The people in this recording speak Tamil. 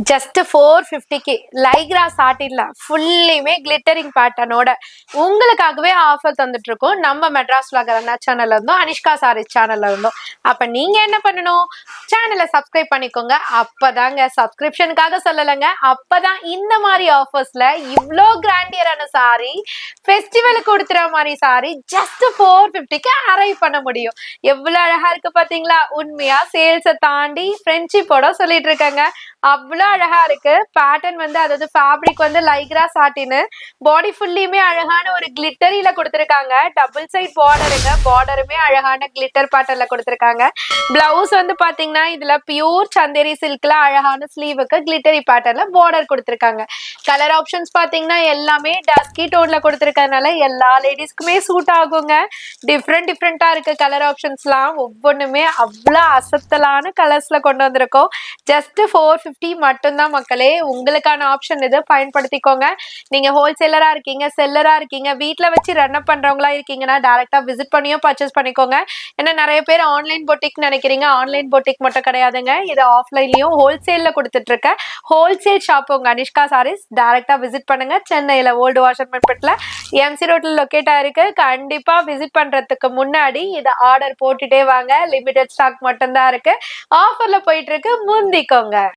ஜஸ்ட் 450க்கு லைக்ரா சாட்டின்ல ஃபுல்லியுமே கிளிட்டரிங் பேட்டர்னோட உங்களுக்காகவே ஆஃபர் தந்துட்டு இருக்கோம். நம்ம மெட்ராஸ் வளகரண்ணா சேனல்ல இருந்தோம், அனிஷ்கா சாரீஸ் சேனல்ல இருந்தோம். அப்ப நீங்க என்ன பண்ணணும், சேனலை சப்ஸ்கிரைப் பண்ணிக்கோங்க. அப்பதாங்க, சப்ஸ்கிரிப்ஷனுக்காக சொல்லலைங்க, அப்பதான் இந்த மாதிரி ஆஃபர்ஸ்ல இவ்வளோ கிராண்டியரான சாரி, ஃபெஸ்டிவலுக்கு கொடுத்துற மாதிரி சாரி ஜஸ்ட் 450க்கு அரைவ் பண்ண முடியும். எவ்வளவு அழகா இருக்கு பாத்தீங்களா? உண்மையா சேல்ஸை தாண்டி ஃப்ரெண்ட்ஷிப்போட சொல்லிட்டு இருக்காங்க. அவ்வளோ அழகா இருக்கு. பேட்டர்ன் வந்து, அதாவது ஃபேப்ரிக் வந்து லைக்ரா சாட்டின், பாடி ஃபுல்லியுமே அழகான ஒரு கிளிட்டரியில கொடுத்துருக்காங்க. டபுள் சைட் பார்டருங்க, பார்டருமே அழகான கிளிட்டர் பேட்டர்ல கொடுத்துருக்காங்க. பிளவுஸ் வந்து பாத்தீங்கன்னா இதுல பியூர் சந்தேரி சில்க்ல அழகான ஸ்லீவுக்கு கிளிட்டரி பேட்டர்ல பார்டர் கொடுத்துருக்காங்க. கலர் ஆப்ஷன்ஸ் பாத்தீங்கன்னா எல்லாமே டஸ்கி டோன்ல கொடுத்துருக்கறதுனால எல்லா லேடிஸ்க்குமே சூட் ஆகுங்க. டிஃப்ரெண்டா இருக்கு கலர் ஆப்ஷன்ஸ்லாம். ஒவ்வொன்றுமே அவ்வளோ அசத்தலான கலர்ஸ்ல கொண்டு வந்திருக்கோம். ஜஸ்ட் 450 மட்டும்தான் மக்களே. உங்களுக்கான ஆப்ஷன் இது, பயன்படுத்திக்கோங்க. நீங்க ஹோல்சேலரா இருக்கீங்க, செல்லரா இருக்கீங்க, வீட்டுல வச்சு ரன் அப் பண்றவங்களா இருக்கீங்கன்னா டைரக்டா விசிட் பண்ணியும் பர்ச்சேஸ் பண்ணிக்கோங்க. ஏன்னா நிறைய பேர் ஆன்லைன் பொட்டிக் நினைக்கிறீங்க. ஆன்லைன் பொட்டிக் மட்டும் கிடையாதுங்க, இது ஆஃப்லைன்லயும் ஹோல்சேல்ல கொடுத்துட்டு இருக்க ஹோல்சேல் ஷாப் உங்க அனிஷ்கா சாரீஸ். டைரக்டா விசிட் பண்ணுங்க. சென்னையில ஓல்டு வாஷர்மன்பேட்ல எம்சி ரோட்ல லொக்கேட் ஆயிருக்கு. கண்டிப்பா விசிட் பண்றதுக்கு முன்னாடி இதை ஆர்டர் போட்டுட்டே வாங்க. லிமிடெட் ஸ்டாக் மட்டும்தான் இருக்கு. ஆஃபர்ல போயிட்டு இருக்கு, முந்திக்கோங்க.